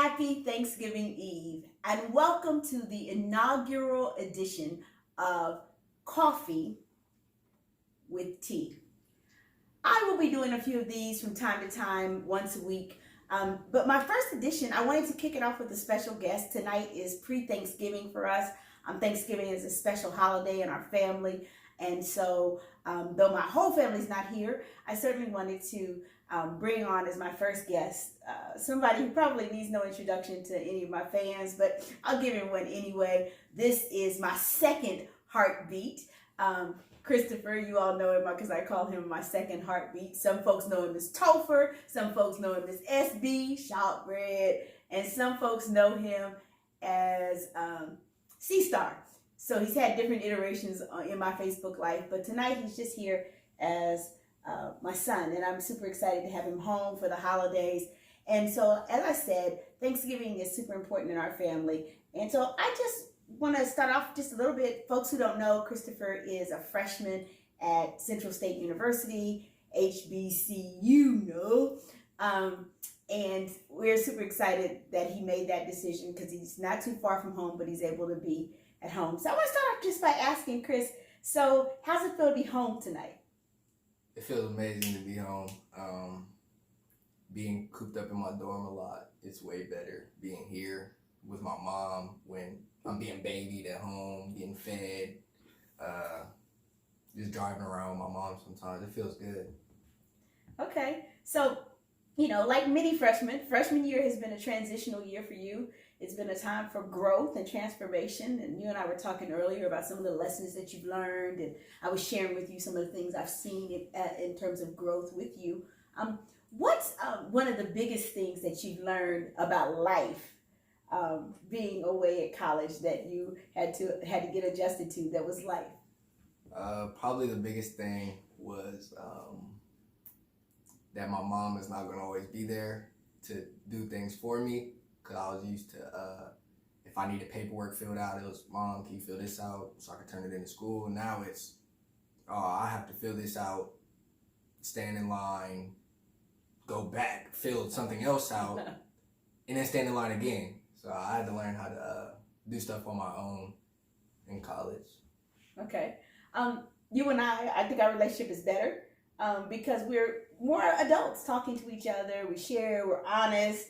Happy Thanksgiving Eve, and welcome to the inaugural edition of Coffee with Tea. I will be doing a few of these from time to time, once a week. But my first edition, I wanted to kick it off with a special guest. Tonight is pre-Thanksgiving for us. Thanksgiving is a special holiday in our family. And so, though my whole family's not here, I certainly wanted to bring on as my first guest somebody who probably needs no introduction to any of my fans, but I'll give him one anyway. This is my second heartbeat. Christopher, you all know him because I call him my second heartbeat. Some folks know him as Topher, some folks know him as SB, Shortbread, and some folks know him as C-Star. So he's had different iterations in my Facebook life, but tonight he's just here as my son, and I'm super excited to have him home for the holidays. And so, as I said, Thanksgiving is super important in our family, and so I just want to start off just a little bit. Folks who don't know, Christopher is a freshman at Central State University, HBCU, and we're super excited that he made that decision because he's not too far from home, but he's able to be at home. So I want to start off just by asking Chris, so how's it feel to be home tonight? It feels amazing to be home. Being cooped up in my dorm a lot, it's way better. Being here with my mom when I'm being babied at home, getting fed, just driving around with my mom sometimes. It feels good. Okay, so, like many freshmen, freshman year has been a transitional year for you. It's been a time for growth and transformation, and you and I were talking earlier about some of the lessons that you've learned, and I was sharing with you some of the things I've seen in terms of growth with you. What's one of the biggest things that you've learned about life being away at college that you had to get adjusted to, that was life? Probably the biggest thing was that my mom is not going to always be there to do things for me. Because I was used to, if I needed paperwork filled out, it was, Mom, can you fill this out so I can turn it into school? Now it's, I have to fill this out, stand in line, go back, fill something else out, and then stand in line again. So I had to learn how to do stuff on my own in college. Okay. You and I think our relationship is better because we're more adults talking to each other. We share, we're honest.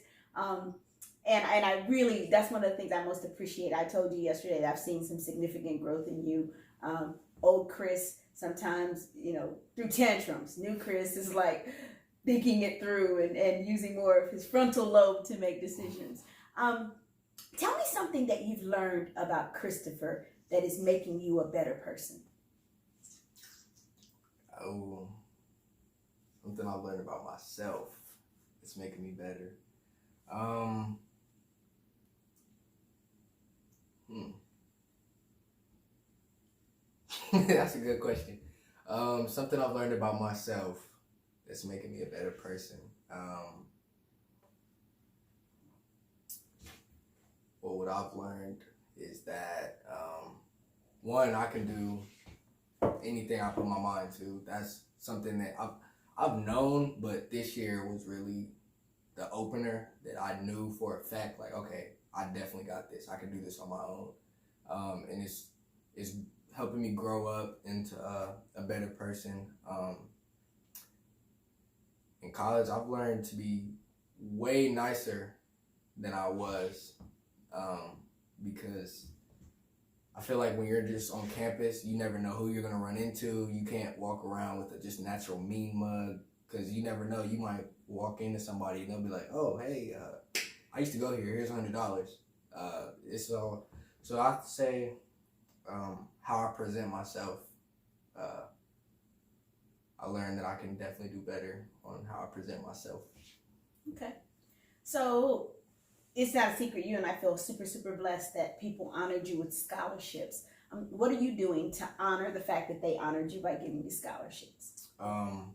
And I really, that's one of the things I most appreciate. I told you yesterday that I've seen some significant growth in you. Old Chris, sometimes, through tantrums. New Chris is like thinking it through and using more of his frontal lobe to make decisions. Tell me something that you've learned about Christopher that is making you a better person. Oh, something I've learned about myself that's making me better. That's a good question. Something I've learned about myself that's making me a better person. Well, what I've learned is that, one, I can do anything I put my mind to. That's something that I've known, but this year was really the opener that I knew for a fact, like, okay, I definitely got this. I can do this on my own. And it's helping me grow up into a better person. In college, I've learned to be way nicer than I was because I feel like when you're just on campus, you never know who you're going to run into. You can't walk around with a just natural mean mug because you never know. You might walk into somebody and they'll be like, oh, hey, I used to go here. Here's $100. It's all. So I have to say how I present myself. I learned that I can definitely do better on how I present myself. Okay. So it's not a secret. You and I feel super, super blessed that people honored you with scholarships. What are you doing to honor the fact that they honored you by giving you scholarships? I'm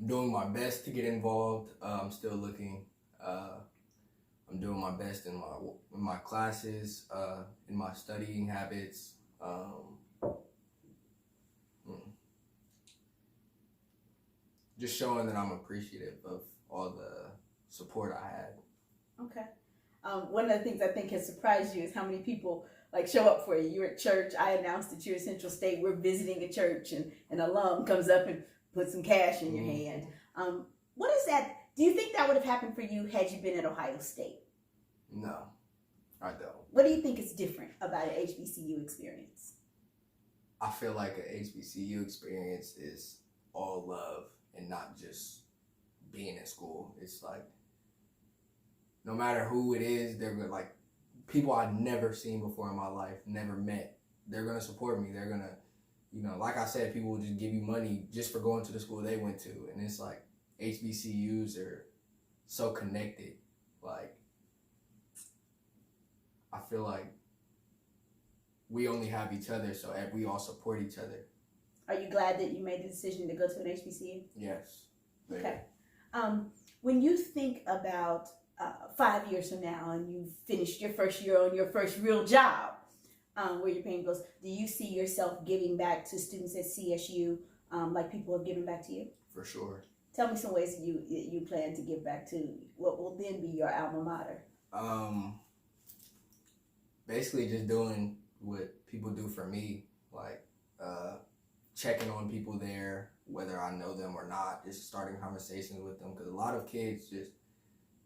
doing my best to get involved. I'm still looking. I'm doing my best in my classes, in my studying habits. Just showing that I'm appreciative of all the support I had. Okay. One of the things I think has surprised you is how many people like show up for you. You're at church. I announced that you're at Central State. We're visiting a church, and an alum comes up and puts some cash in your hand. What is that? Do you think that would have happened for you had you been at Ohio State? No, I don't. What do you think is different about an HBCU experience? I feel like an HBCU experience is all love and not just being in school. It's like, no matter who it is, they're gonna, like, people I've never seen before in my life, never met. They're gonna support me. They're gonna, you know, like I said, people will just give you money just for going to the school they went to. And it's like, HBCUs are so connected. Like, I feel like we only have each other, so we all support each other. Are you glad that you made the decision to go to an HBCU? Yes. Okay. When you think about 5 years from now and you've finished your first year on your first real job, where your paying goes, do you see yourself giving back to students at CSU like people have given back to you? For sure. Tell me some ways you plan to give back to what will then be your alma mater. Basically just doing what people do for me, like checking on people there, whether I know them or not, just starting conversations with them, because a lot of kids just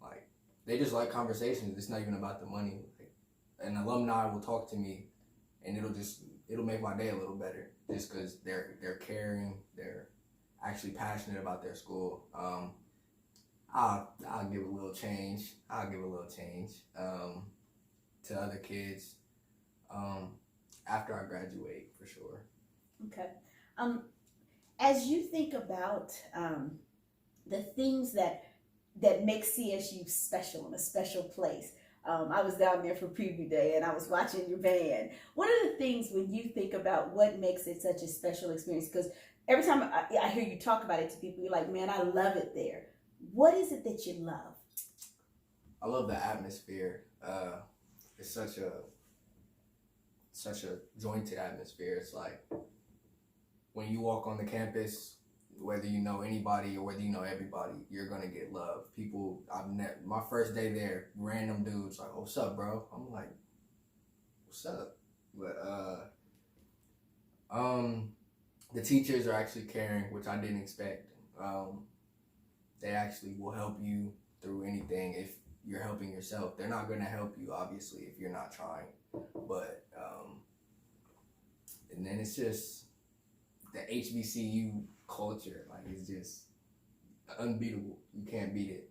like, they just like conversations. It's not even about the money. Like, an alumni will talk to me and it'll make my day a little better, just because they're caring, they're actually passionate about their school. I'll give a little change. To other kids after I graduate, for sure. Okay. As you think about the things that make CSU special and a special place, I was down there for preview day and I was watching your band. What are the things when you think about what makes it such a special experience? Because every time I hear you talk about it to people, you're like, man, I love it there. What is it that you love? I love the atmosphere. It's such a jointed atmosphere. It's like when you walk on the campus, whether you know anybody or whether you know everybody, you're gonna get love. People my first day there, random dudes like, "What's up, bro?" I'm like, "What's up?" But the teachers are actually caring, which I didn't expect. They actually will help you through anything if you're helping yourself. They're not gonna help you, obviously, if you're not trying. But and then it's just the HBCU culture, like, it's just unbeatable. You can't beat it.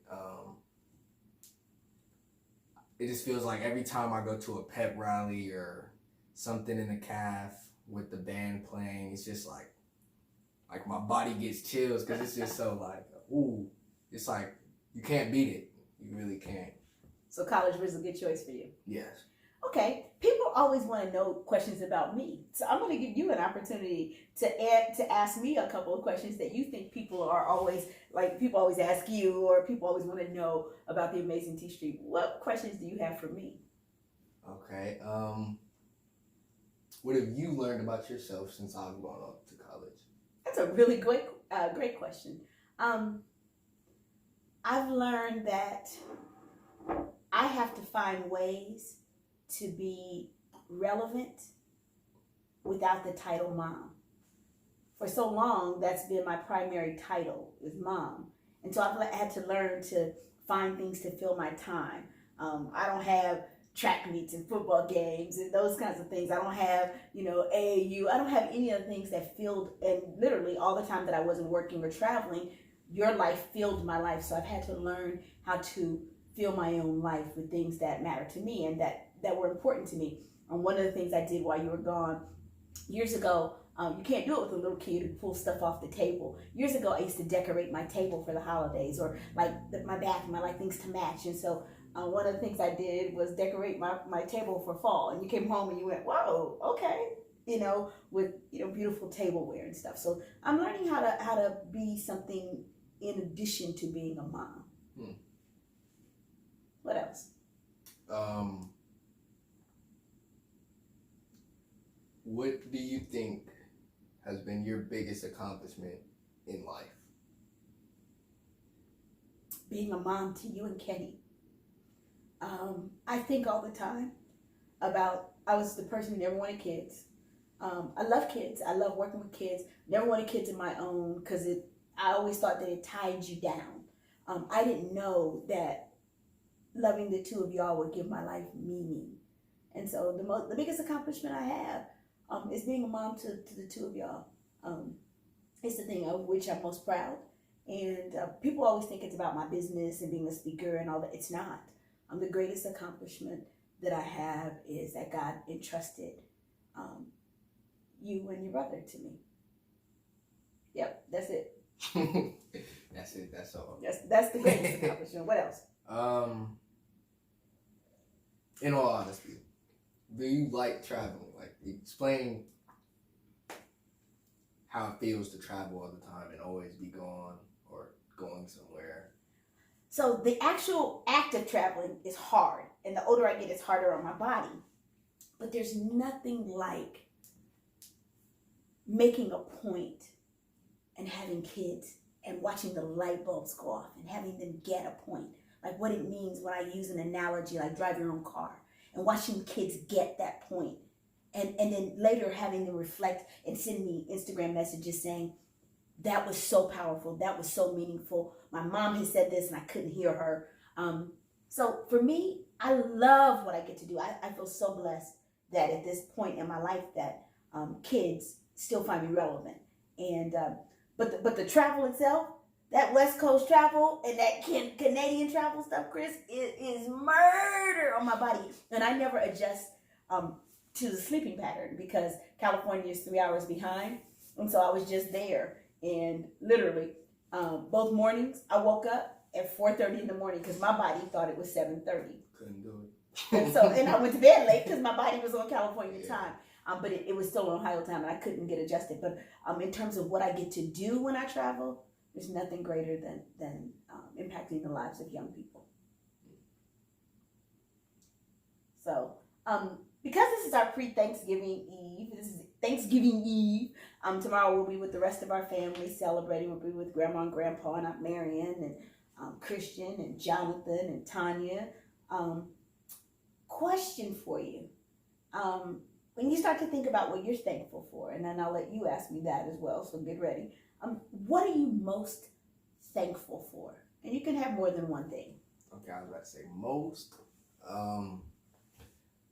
It just feels like every time I go to a pep rally or something in the CAF with the band playing, it's just like my body gets chills, because it's just so like, ooh, it's like you can't beat it. You really can't. So college was a good choice for you. Yes. Okay, people always want to know questions about me. So I'm going to give you an opportunity to ask me a couple of questions that you think people always ask you, or people always want to know about the Amazing T Street. What questions do you have for me? Okay. What have you learned about yourself since I've gone up to college? That's a really great question. I've learned that I have to find ways to be relevant without the title mom. For so long, that's been my primary title, is mom. And so I've had to learn to find things to fill my time. I don't have track meets and football games and those kinds of things. I don't have, AAU. I don't have any of the things that filled, and literally all the time that I wasn't working or traveling, your life filled my life. So I've had to learn how to fill my own life with things that matter to me and that were important to me. And one of the things I did while you were gone years ago, you can't do it with a little kid who pulls stuff off the table. Years ago, I used to decorate my table for the holidays, or like my bathroom. I like things to match. And so one of the things I did was decorate my table for fall. And you came home and you went, whoa, okay, with beautiful tableware and stuff. So I'm learning how to be something in addition to being a mom. What else? What do you think has been your biggest accomplishment in life? Being a mom to you and Kenny. I think all the time about, I was the person who never wanted kids. I love kids. I love working with kids. Never wanted kids of my own because I always thought that it tied you down. I didn't know that loving the two of y'all would give my life meaning. And so the biggest accomplishment I have is being a mom to the two of y'all. It's the thing of which I'm most proud. And people always think it's about my business and being a speaker and all that. It's not. The greatest accomplishment that I have is that God entrusted you and your brother to me. Yep, that's it. That's it. That's all. That's the greatest accomplishment. What else? In all honesty, do you like traveling? Like, explain how it feels to travel all the time and always be gone or going somewhere. So the actual act of traveling is hard, and the older I get, it's harder on my body. But there's nothing like making a point and having kids and watching the light bulbs go off and having them get a point. Like what it means when I use an analogy like drive your own car and watching kids get that point. And then later having them reflect and send me Instagram messages saying, that was so powerful. That was so meaningful. My mom has said this and I couldn't hear her. So for me, I love what I get to do. I feel so blessed that at this point in my life that kids still find me relevant. And but the travel itself, that West Coast travel and that Canadian travel stuff, Chris, it is murder on my body. And I never adjust to the sleeping pattern because California is 3 hours behind. And so I was just there. And literally, both mornings, I woke up at 4:30 in the morning because my body thought it was 7:30. Couldn't do And I went to bed late because my body was on California time. But it was still on Ohio time and I couldn't get adjusted. But in terms of what I get to do when I travel, there's nothing greater than impacting the lives of young people. So, because this is our pre-Thanksgiving Eve, this is Thanksgiving Eve, tomorrow we'll be with the rest of our family celebrating. We'll be with Grandma and Grandpa and Aunt Marion and Christian and Jonathan and Tanya. Question for you. When you start to think about what you're thankful for, and then I'll let you ask me that as well, so get ready. What are you most thankful for? And you can have more than one thing. Okay, I was about to say most.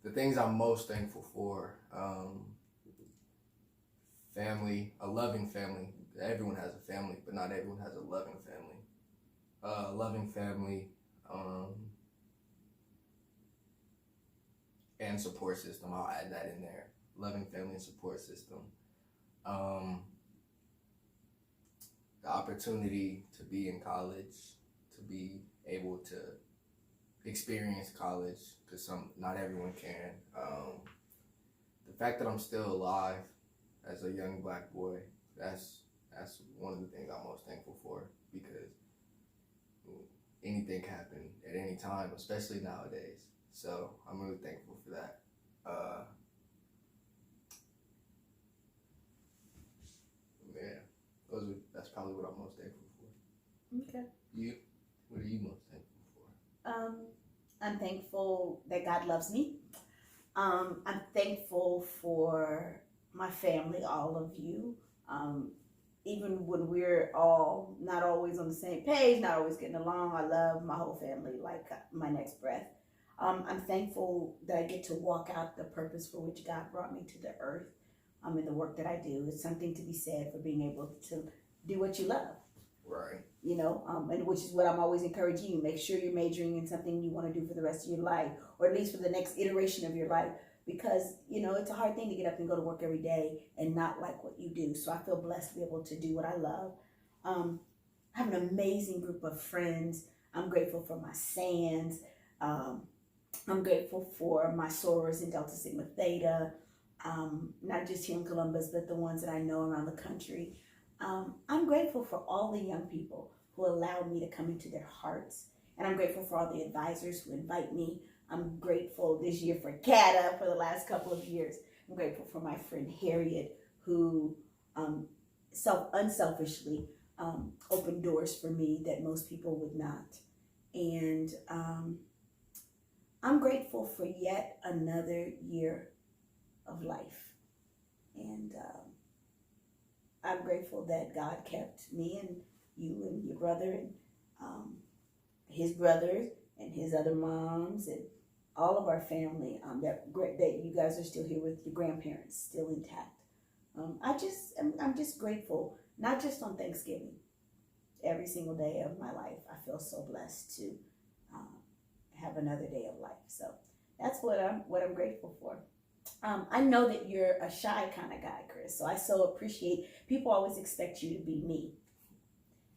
The things I'm most thankful for, family, a loving family. Everyone has a family, but not everyone has a loving family. Loving family, and support system. I'll add that in there. Loving family and support system. The opportunity to be in college, to be able to experience college, because not everyone can. The fact that I'm still alive as a young Black boy, that's one of the things I'm most thankful for, because anything can happen at any time, especially nowadays. So I'm really thankful for that. That's probably what I'm most thankful for. Okay. You? What are you most thankful for? I'm thankful that God loves me. I'm thankful for my family, all of you. Even when we're all not always on the same page, not always getting along, I love my whole family like my next breath. I'm thankful that I get to walk out the purpose for which God brought me to the earth. In the work that I do. It's something to be said for being able to do what you love. Right. You know, and which is what I'm always encouraging you. Make sure you're majoring in something you want to do for the rest of your life, or at least for the next iteration of your life, because, you know, it's a hard thing to get up and go to work every day and not like what you do. So I feel blessed to be able to do what I love. I have an amazing group of friends. I'm grateful for my SANs. I'm grateful for my sorors in Delta Sigma Theta, not just here in Columbus, but the ones that I know around the country. I'm grateful for all the young people who allow me to come into their hearts. And I'm grateful for all the advisors who invite me. I'm grateful this year for CATA for the last couple of years. I'm grateful for my friend Harriet, who unselfishly opened doors for me that most people would not. And I'm grateful for yet another year of life. And I'm grateful that God kept me and you and your brother and his brothers and his other moms and all of our family. That you guys are still here with your grandparents still intact. I'm just grateful, not just on Thanksgiving. Every single day of my life, I feel so blessed to have another day of life. So that's what I'm grateful for. I know that you're a shy kind of guy, Chris. So I so appreciate people always expect you to be me,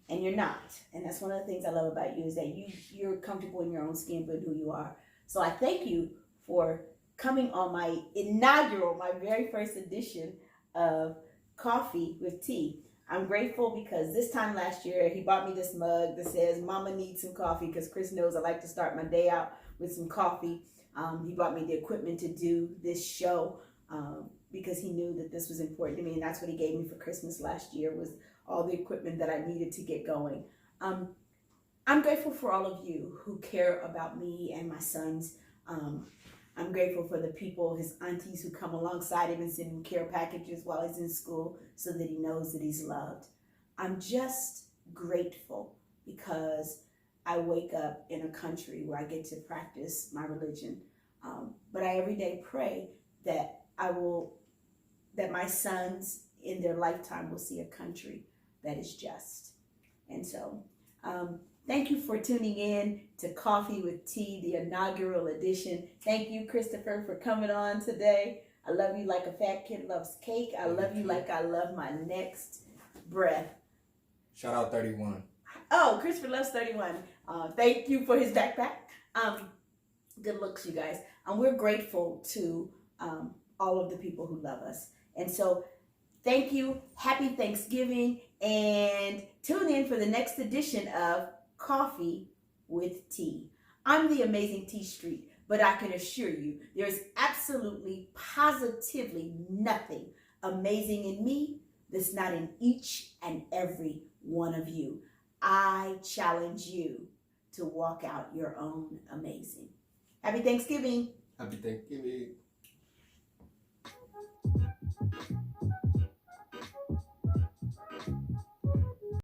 and you're not. And that's one of the things I love about you is that you're comfortable in your own skin, but who you are. So I thank you for coming on my inaugural, my very first edition of Coffee with T. I'm grateful because this time last year, he bought me this mug that says, Mama needs some coffee, because Chris knows I like to start my day out with some coffee. He bought me the equipment to do this show because he knew that this was important to me, and that's what he gave me for Christmas last year was all the equipment that I needed to get going. I'm grateful for all of you who care about me and my sons. I'm grateful for the people, his aunties who come alongside him and send him care packages while he's in school so that he knows that he's loved. I'm just grateful because I wake up in a country where I get to practice my religion. But I every day pray that that my sons in their lifetime will see a country that is just. And so, thank you for tuning in to Coffee with T, the inaugural edition. Thank you, Christopher, for coming on today. I love you like a fat kid loves cake. I love you like I love my next breath. Shout out 31. Oh, Christopher loves 31. Thank you for his backpack. Good looks, you guys. We're grateful to all of the people who love us. And so, thank you. Happy Thanksgiving. And tune in for the next edition of Coffee with T. I'm the amazing T Street, but I can assure you there's absolutely, positively nothing amazing in me that's not in each and every one of you. I challenge you to walk out your own amazing. Happy Thanksgiving. Happy Thanksgiving.